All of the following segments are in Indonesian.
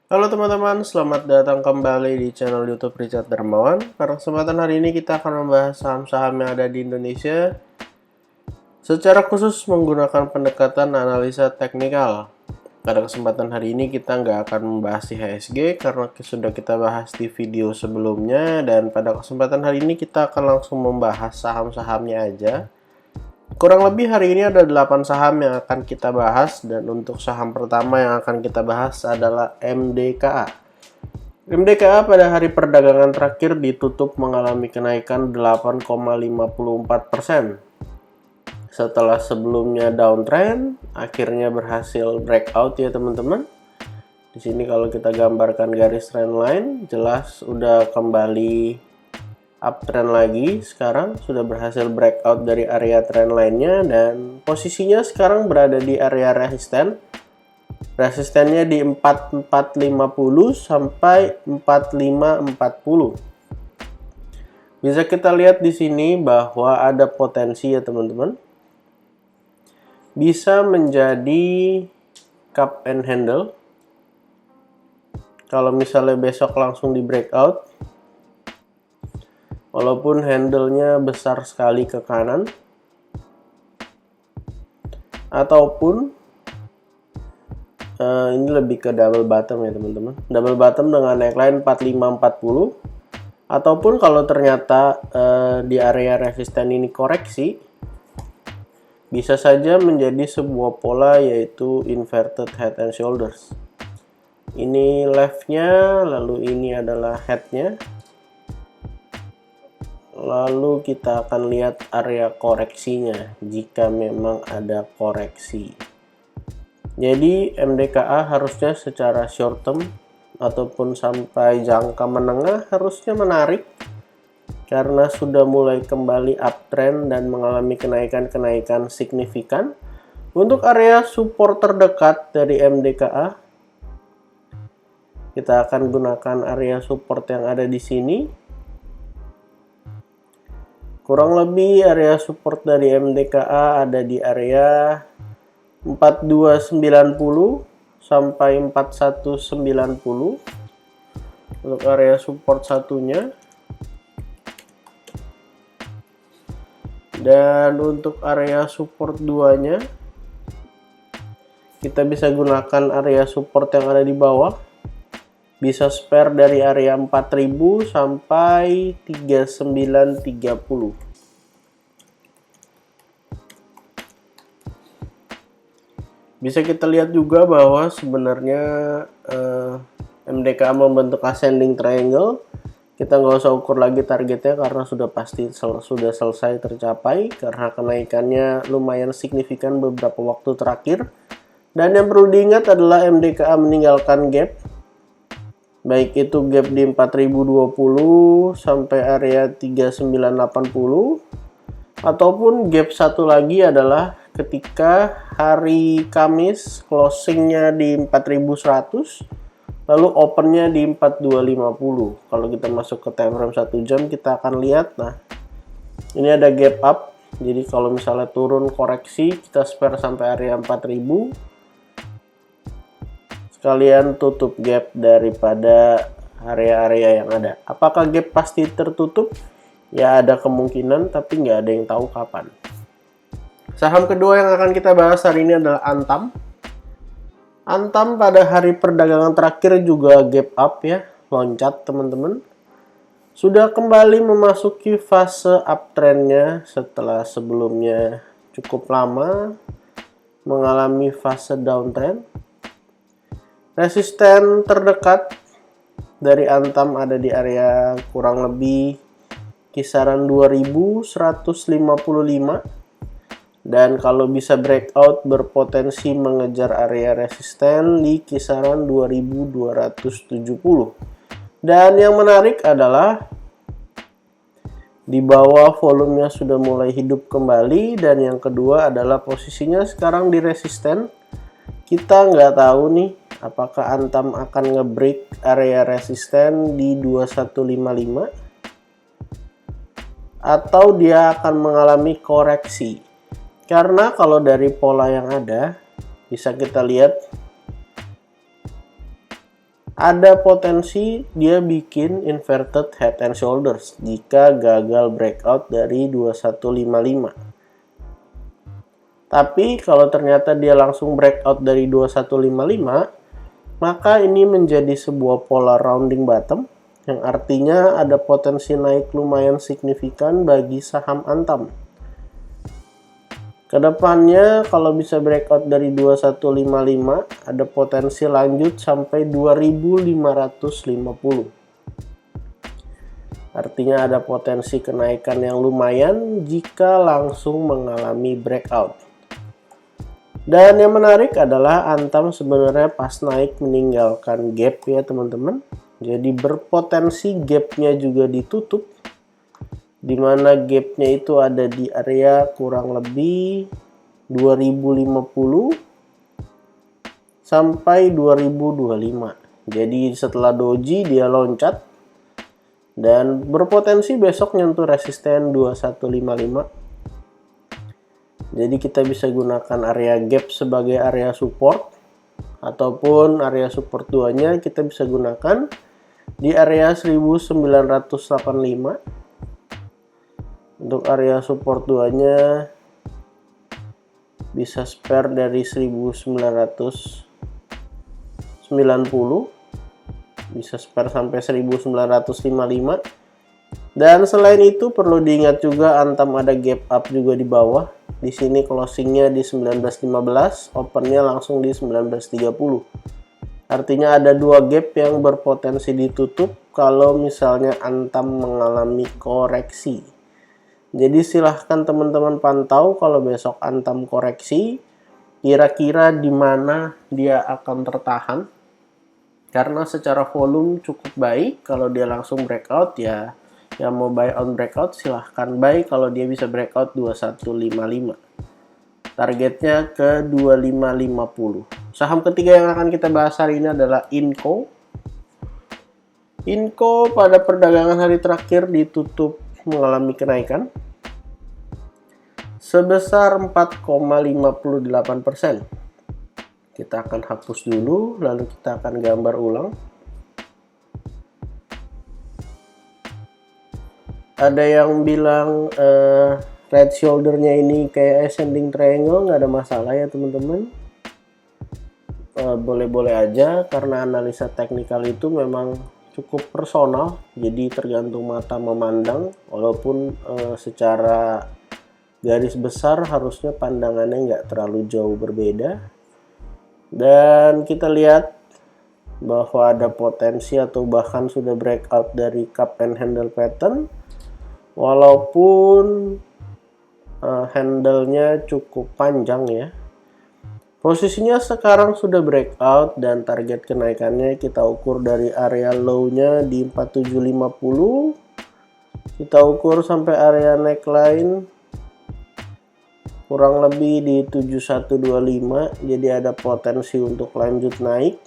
Halo teman-teman, selamat datang kembali di channel YouTube Richard Darmawan. Pada kesempatan hari ini kita akan membahas saham-saham yang ada di Indonesia secara khusus menggunakan pendekatan analisa teknikal. Pada kesempatan hari ini kita nggak akan membahas IHSG karena sudah kita bahas di video sebelumnya, dan pada kesempatan hari ini kita akan langsung membahas saham-sahamnya aja. Kurang lebih hari ini ada 8 saham yang akan kita bahas, dan untuk saham pertama yang akan kita bahas adalah MDKA. MDKA pada hari perdagangan terakhir ditutup mengalami kenaikan 8,54%. Setelah sebelumnya downtrend, akhirnya berhasil breakout ya teman-teman. Di sini kalau kita gambarkan garis trendline, jelas udah kembali uptrend lagi. Sekarang sudah berhasil breakout dari area trendline-nya dan posisinya sekarang berada di area resisten. Resistennya di 4450 sampai 4540. Bisa kita lihat di sini bahwa ada potensi ya teman-teman, bisa menjadi cup and handle. Kalau misalnya besok langsung di breakout, walaupun handle-nya besar sekali ke kanan, ataupun ini lebih ke double bottom ya teman-teman. Double bottom dengan neckline 4540, ataupun kalau ternyata di area resisten ini koreksi, bisa saja menjadi sebuah pola yaitu inverted head and shoulders. Ini left-nya, lalu ini adalah head-nya. Lalu kita akan lihat area koreksinya jika memang ada koreksi. Jadi MDKA harusnya secara short term ataupun sampai jangka menengah harusnya menarik karena sudah mulai kembali uptrend dan mengalami kenaikan-kenaikan signifikan. Untuk area support terdekat dari MDKA, kita akan gunakan area support yang ada di sini. Kurang lebih area support dari MDKA ada di area 4290 sampai 4190 untuk area support satunya. Dan untuk area support 2-nya, kita bisa gunakan area support yang ada di bawah. Bisa spare dari area 4000 sampai 3930. Bisa kita lihat juga bahwa sebenarnya MDKA membentuk ascending triangle. Kita nggak usah ukur lagi targetnya karena sudah pasti sudah selesai tercapai karena kenaikannya lumayan signifikan beberapa waktu terakhir. Dan yang perlu diingat adalah MDKA meninggalkan gap, baik itu gap di 4020 sampai area 3980, ataupun gap satu lagi adalah ketika hari Kamis closingnya di 4100 lalu opennya di 4250. Kalau kita masuk ke time frame 1 jam, kita akan lihat, nah ini ada gap up. Jadi kalau misalnya turun koreksi, kita spare sampai area 4000, sekalian tutup gap daripada area-area yang ada. Apakah gap pasti tertutup? Ya ada kemungkinan, tapi nggak ada yang tahu kapan. Saham kedua yang akan kita bahas hari ini adalah Antam. Antam pada hari perdagangan terakhir juga gap up ya, loncat teman-teman. Sudah kembali memasuki fase uptrendnya setelah sebelumnya cukup lama mengalami fase downtrend. Resisten terdekat dari Antam ada di area kurang lebih kisaran 2155. Dan kalau bisa breakout berpotensi mengejar area resisten di kisaran 2270. Dan yang menarik adalah di bawah volumenya sudah mulai hidup kembali, dan yang kedua adalah posisinya sekarang di resisten. Kita nggak tahu nih apakah Antam akan nge-break area resisten di 2155 atau dia akan mengalami koreksi. Karena kalau dari pola yang ada, bisa kita lihat ada potensi dia bikin inverted head and shoulders jika gagal breakout dari 2155. Tapi kalau ternyata dia langsung breakout dari 2155, maka ini menjadi sebuah pola rounding bottom yang artinya ada potensi naik lumayan signifikan bagi saham Antam. Kedepannya kalau bisa breakout dari 2155 ada potensi lanjut sampai 2550. Artinya ada potensi kenaikan yang lumayan jika langsung mengalami breakout. Dan yang menarik adalah Antam sebenarnya pas naik meninggalkan gap ya teman-teman. Jadi berpotensi gapnya juga ditutup, dimana gapnya itu ada di area kurang lebih 2050 sampai 2025. Jadi setelah doji dia loncat dan berpotensi besok nyentuh resisten 2155. Jadi kita bisa gunakan area gap sebagai area support, ataupun area support 2-nya kita bisa gunakan di area 1985. Untuk area support 2-nya bisa spare dari 1990, bisa spare sampai 1955. Dan selain itu perlu diingat juga Antam ada gap up juga di bawah. Di sini closingnya di 1915, opennya langsung di 1930. Artinya ada dua gap yang berpotensi ditutup kalau misalnya Antam mengalami koreksi. Jadi silahkan teman-teman pantau kalau besok Antam koreksi, kira-kira di mana dia akan tertahan. Karena secara volume cukup baik, kalau dia langsung breakout ya yang mau buy on breakout silahkan buy kalau dia bisa breakout 2155. Targetnya ke 2550. Saham ketiga yang akan kita bahas hari ini adalah Inco. Inco pada perdagangan hari terakhir ditutup mengalami kenaikan sebesar 4,58%. Kita akan hapus dulu, lalu kita akan gambar ulang. Ada yang bilang red shoulder-nya ini kayak ascending triangle, nggak ada masalah ya teman-teman. Boleh-boleh aja karena analisa teknikal itu memang cukup personal, jadi tergantung mata memandang. Walaupun secara garis besar harusnya pandangannya nggak terlalu jauh berbeda. Dan kita lihat bahwa ada potensi atau bahkan sudah breakout dari cup and handle pattern, walaupun handle-nya cukup panjang ya. Posisinya sekarang sudah breakout dan target kenaikannya kita ukur dari area low-nya di 4750. Kita ukur sampai area neckline kurang lebih di 7125. Jadi ada potensi untuk lanjut naik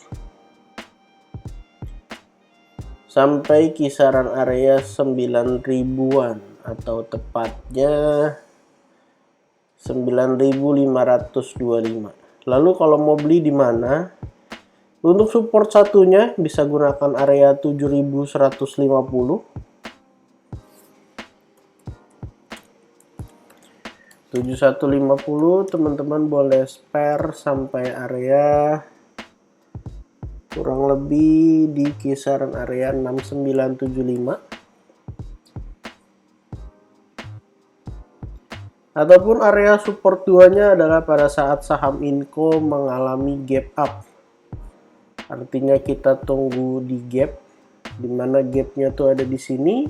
sampai kisaran area 9000-an atau tepatnya 9525. Lalu kalau mau beli di mana? Untuk support satunya bisa gunakan area 7150. 7150 teman-teman boleh spare sampai area kurang lebih di kisaran area 6975. Ataupun area support 2-nya adalah pada saat saham Inco mengalami gap up. Artinya kita tunggu di gap, dimana gapnya tuh ada di sini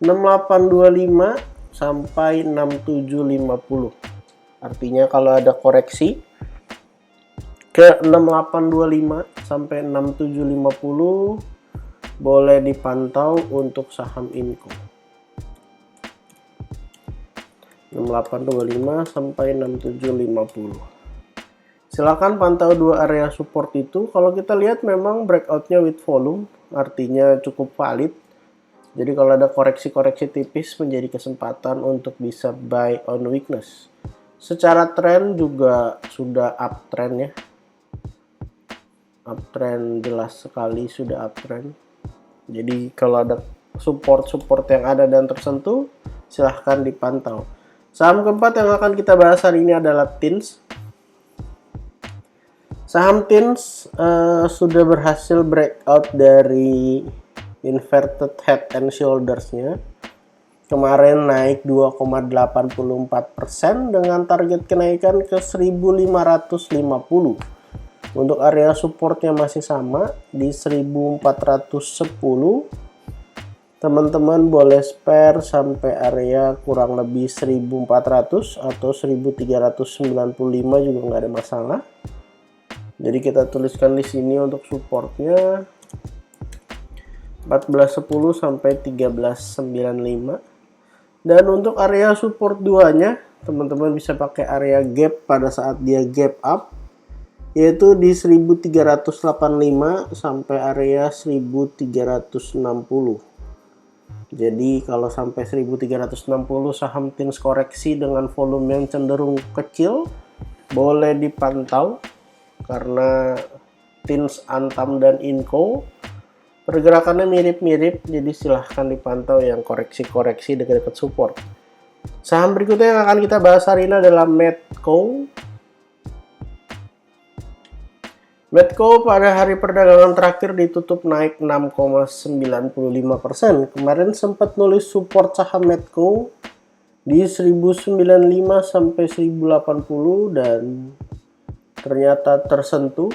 6825 sampai 6750. Artinya kalau ada koreksi ke 6825 sampai 6750 boleh dipantau untuk saham Inco. 6825 sampai 6750. Silakan pantau dua area support itu. Kalau kita lihat memang breakoutnya with volume, artinya cukup valid. Jadi kalau ada koreksi-koreksi tipis menjadi kesempatan untuk bisa buy on weakness. Secara tren juga sudah uptrend ya. uptrend, jelas sekali sudah uptrend. Jadi kalau ada support yang ada dan tersentuh, silahkan dipantau. Saham keempat yang akan kita bahas hari ini adalah TINS. Saham TINS sudah berhasil breakout dari inverted head and shoulders-nya. Kemarin naik 2,84% dengan target kenaikan ke 1.550. Untuk area supportnya masih sama di 1.410. Teman-teman boleh spare sampai area kurang lebih 1.400 atau 1.395 juga nggak ada masalah. Jadi kita tuliskan di sini untuk supportnya 1410 sampai 1395. Dan untuk area support 2-nya, teman-teman bisa pakai area gap pada saat dia gap up, yaitu di 1385 sampai area 1360. Jadi kalau sampai 1360 saham TINS koreksi dengan volume yang cenderung kecil, boleh dipantau karena TINS, Antam, dan Inco pergerakannya mirip-mirip, jadi silahkan dipantau yang koreksi-koreksi dekat-dekat support. Saham berikutnya yang akan kita bahas hari ini adalah Medco. Medco pada hari perdagangan terakhir ditutup naik 6,95%. Kemarin sempat nulis support saham Medco di 1095 sampai 1080 dan ternyata tersentuh,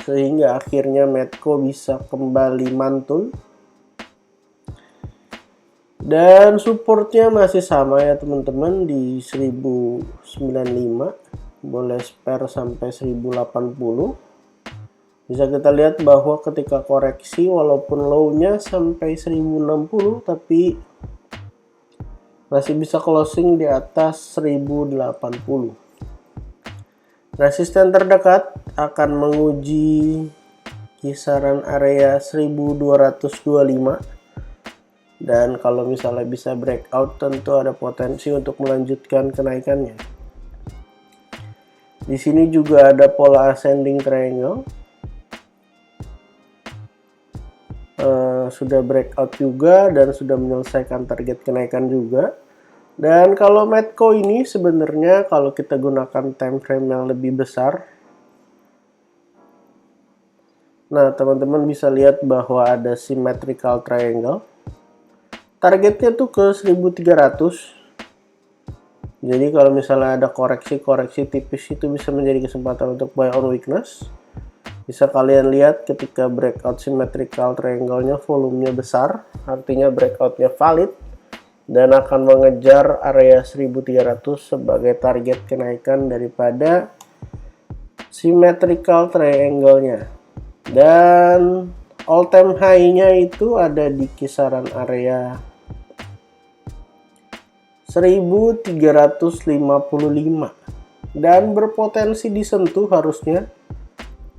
sehingga akhirnya Medco bisa kembali mantul. Dan supportnya masih sama ya teman-teman di 1095, boleh spare sampai 1080. Bisa kita lihat bahwa ketika koreksi walaupun low-nya sampai 1060 tapi masih bisa closing di atas 1080. Resisten terdekat akan menguji kisaran area 1225, dan kalau misalnya bisa breakout tentu ada potensi untuk melanjutkan kenaikannya. Di sini juga ada pola ascending triangle, sudah breakout juga dan sudah menyelesaikan target kenaikan juga. Dan kalau Medco ini sebenarnya kalau kita gunakan time frame yang lebih besar, nah teman-teman bisa lihat bahwa ada symmetrical triangle. Targetnya tuh ke 1300. Jadi kalau misalnya ada koreksi-koreksi tipis itu bisa menjadi kesempatan untuk buy on weakness. Bisa kalian lihat ketika breakout symmetrical triangle-nya volumenya besar, artinya breakout-nya valid dan akan mengejar area 1300 sebagai target kenaikan daripada symmetrical triangle-nya. Dan all time high-nya itu ada di kisaran area 1355 dan berpotensi disentuh harusnya.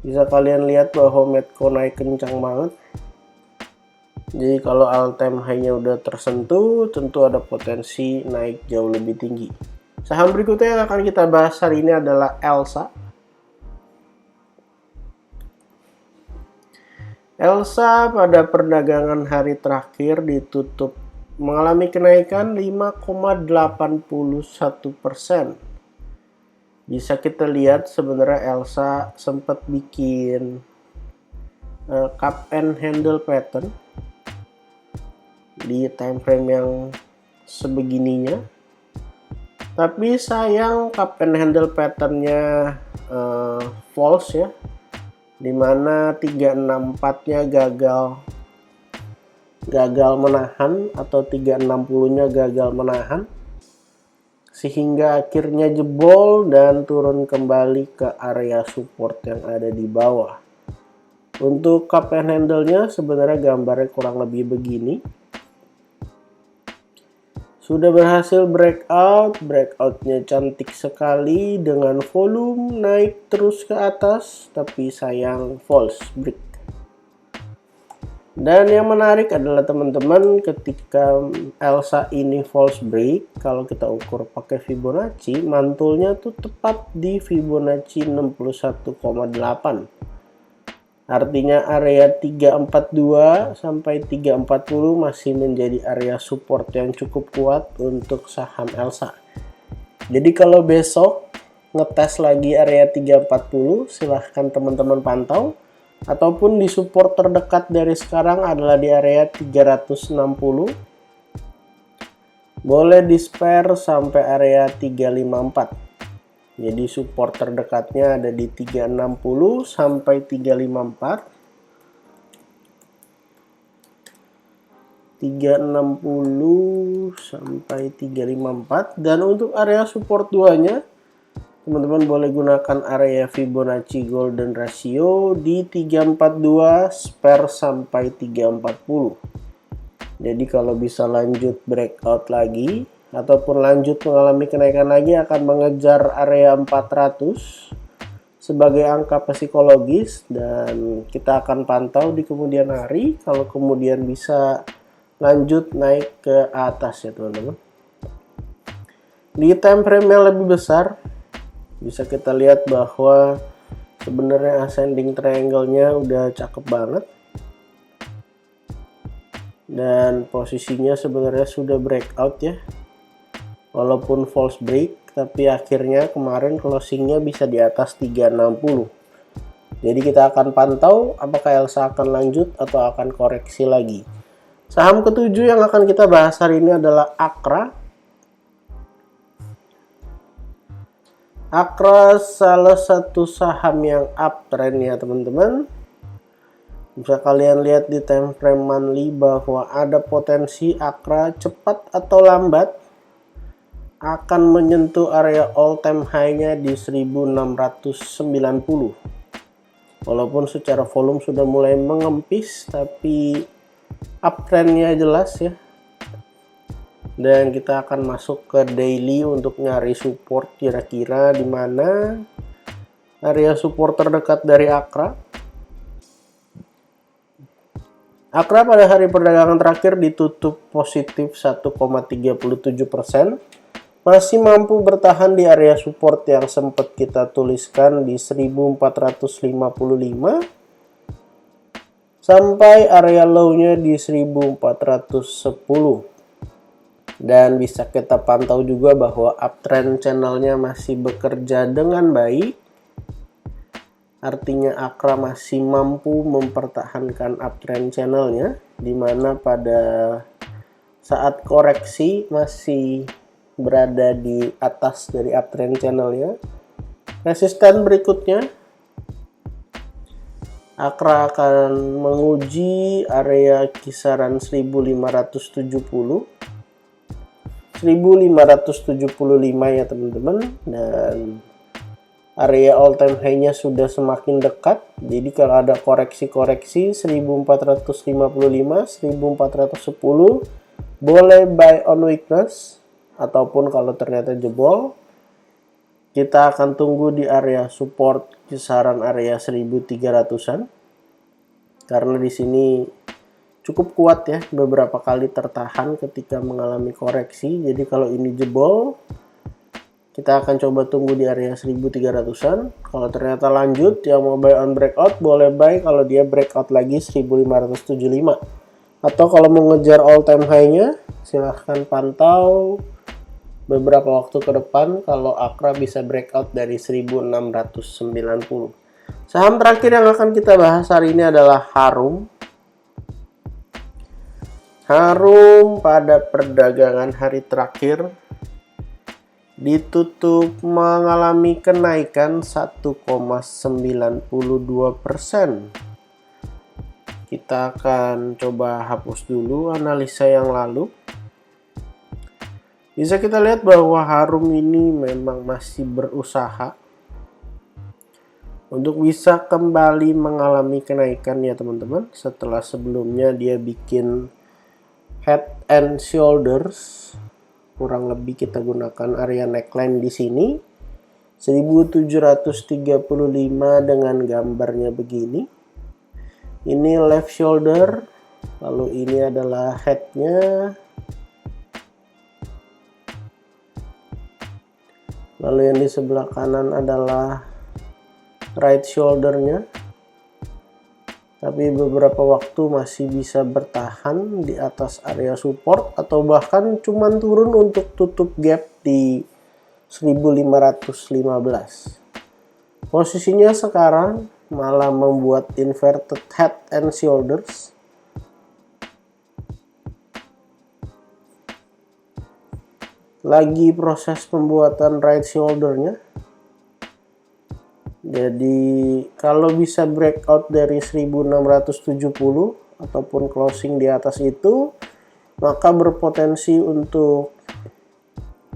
Bisa kalian lihat bahwa Medco naik kencang banget. Jadi kalau all time high-nya udah tersentuh, tentu ada potensi naik jauh lebih tinggi. Saham berikutnya yang akan kita bahas hari ini adalah Elsa. Elsa pada perdagangan hari terakhir ditutup mengalami kenaikan 5,81%. Bisa kita lihat sebenarnya Elsa sempat bikin cup and handle pattern di time frame yang sebegininya, tapi sayang cup and handle patternnya false ya, dimana 364-nya gagal menahan atau 360-nya gagal menahan, sehingga akhirnya jebol dan turun kembali ke area support yang ada di bawah. Untuk cup and handle-nya sebenarnya gambarnya kurang lebih begini. Sudah berhasil breakoutnya cantik sekali dengan volume naik terus ke atas, tapi sayang false break. Dan yang menarik adalah teman-teman, ketika Elsa ini false break, kalau kita ukur pakai Fibonacci, mantulnya tuh tepat di Fibonacci 61,8. Artinya area 342 sampai 340 masih menjadi area support yang cukup kuat untuk saham Elsa. Jadi kalau besok ngetes lagi area 340, silahkan teman-teman pantau. Ataupun di support terdekat dari sekarang adalah di area 360. Boleh di spare sampai area 354. Jadi support terdekatnya ada di 360 sampai 354. 360 sampai 354, dan untuk area support 2-nya teman-teman boleh gunakan area Fibonacci Golden Ratio di 342 spare sampai 340. Jadi kalau bisa lanjut breakout lagi ataupun lanjut mengalami kenaikan lagi, akan mengejar area 400 sebagai angka psikologis, dan kita akan pantau di kemudian hari kalau kemudian bisa lanjut naik ke atas ya teman-teman. Di time frame yang lebih besar bisa kita lihat bahwa sebenarnya ascending triangle-nya udah cakep banget, dan posisinya sebenarnya sudah breakout ya. Walaupun false break, tapi akhirnya kemarin closingnya bisa di atas 360. Jadi kita akan pantau apakah Elsa akan lanjut atau akan koreksi lagi. Saham ketujuh yang akan kita bahas hari ini adalah Akra. Akra salah satu saham yang uptrend ya teman-teman. Bisa kalian lihat di time frame monthly bahwa ada potensi Akra cepat atau lambat akan menyentuh area all time high-nya di 1690. Walaupun secara volume sudah mulai mengempis, tapi uptrend-nya jelas ya. Dan kita akan masuk ke daily untuk nyari support kira-kira di mana area support terdekat dari Akra. Akra pada hari perdagangan terakhir ditutup positif 1,37%. Masih mampu bertahan di area support yang sempat kita tuliskan di 1455 sampai area low-nya di 1410. Dan bisa kita pantau juga bahwa uptrend channel-nya masih bekerja dengan baik. Artinya Akra masih mampu mempertahankan uptrend channel-nya, di mana pada saat koreksi masih berada di atas dari uptrend channelnya. Resisten berikutnya Akra akan menguji area kisaran 1570 1575 ya teman-teman, dan area all time high-nya sudah semakin dekat. Jadi kalau ada koreksi-koreksi 1455 1410 boleh buy on weakness, ataupun kalau ternyata jebol kita akan tunggu di area support kisaran area 1300-an, karena di sini cukup kuat ya, beberapa kali tertahan ketika mengalami koreksi. Jadi kalau ini jebol kita akan coba tunggu di area 1300-an. Kalau ternyata lanjut yang mau buy on breakout boleh buy kalau dia breakout lagi 1575, atau kalau mau ngejar all time high-nya silahkan pantau beberapa waktu ke depan kalau Akra bisa breakout dari 1690. Saham terakhir yang akan kita bahas hari ini adalah Harum. Harum pada perdagangan hari terakhir ditutup mengalami kenaikan 1,92%. Kita akan coba hapus dulu analisa yang lalu. Bisa kita lihat bahwa Harum ini memang masih berusaha untuk bisa kembali mengalami kenaikan ya teman-teman, setelah sebelumnya dia bikin head and shoulders. Kurang lebih kita gunakan area neckline di sini 1735 dengan gambarnya begini. Ini left shoulder, lalu ini adalah headnya, lalu yang di sebelah kanan adalah right shouldernya. tapi beberapa waktu masih bisa bertahan di atas area support atau bahkan cuman turun untuk tutup gap di 1515. Posisinya sekarang malah membuat inverted head and shoulders. Lagi proses pembuatan right shouldernya. Jadi kalau bisa breakout dari 1670 ataupun closing di atas itu, maka berpotensi untuk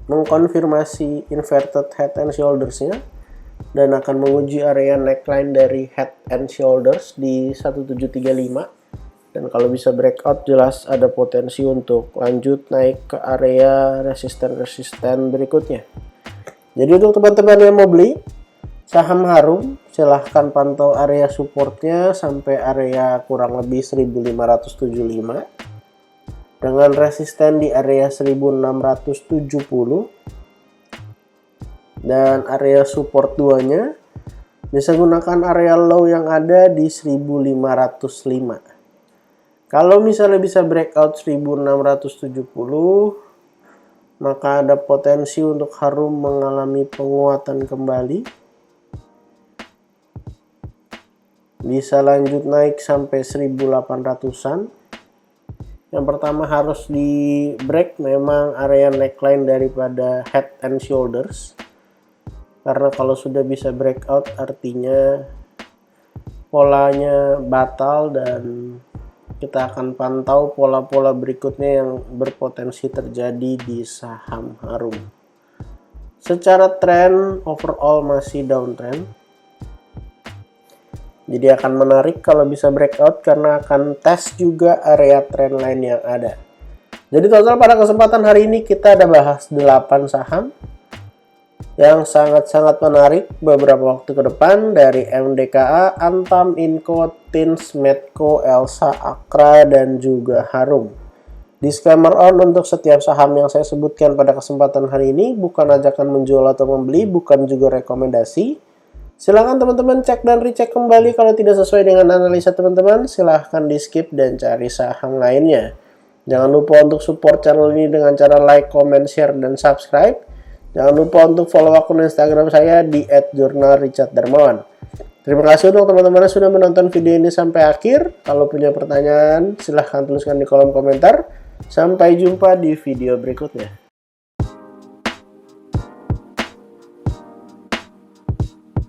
mengkonfirmasi inverted head and shoulders-nya dan akan menguji area neckline dari head and shoulders di 1735. Dan kalau bisa breakout, jelas ada potensi untuk lanjut naik ke area resisten berikutnya. Jadi untuk teman-teman yang mau beli saham Harum, silahkan pantau area supportnya sampai area kurang lebih 1575 dengan resisten di area 1670 dan area support 2-nya bisa gunakan area low yang ada di 1505. Kalau misalnya bisa breakout 1670, maka ada potensi untuk Harum mengalami penguatan kembali. Bisa lanjut naik sampai 1800-an. Yang pertama harus di break memang area neckline daripada head and shoulders. Karena kalau sudah bisa breakout artinya polanya batal dan kita akan pantau pola-pola berikutnya yang berpotensi terjadi di saham Harum. Secara tren overall masih downtrend. Jadi akan menarik kalau bisa breakout karena akan tes juga area trend line yang ada. Jadi total pada kesempatan hari ini kita ada bahas 8 saham yang sangat-sangat menarik beberapa waktu ke depan dari MDKA, Antam, Inco, Tins, Medco, Elsa, Akra, dan juga Harum. Disclaimer on untuk setiap saham yang saya sebutkan pada kesempatan hari ini bukan ajakan menjual atau membeli, bukan juga rekomendasi. Silahkan teman-teman cek dan recheck kembali kalau tidak sesuai dengan analisa teman-teman, silahkan di skip dan cari saham lainnya. Jangan lupa untuk support channel ini dengan cara like, comment, share, dan subscribe. Jangan lupa untuk follow akun Instagram saya di @jurnalricharddarmawan. Terima kasih untuk teman-teman yang sudah menonton video ini sampai akhir. Kalau punya pertanyaan, silahkan tuliskan di kolom komentar. Sampai jumpa di video berikutnya.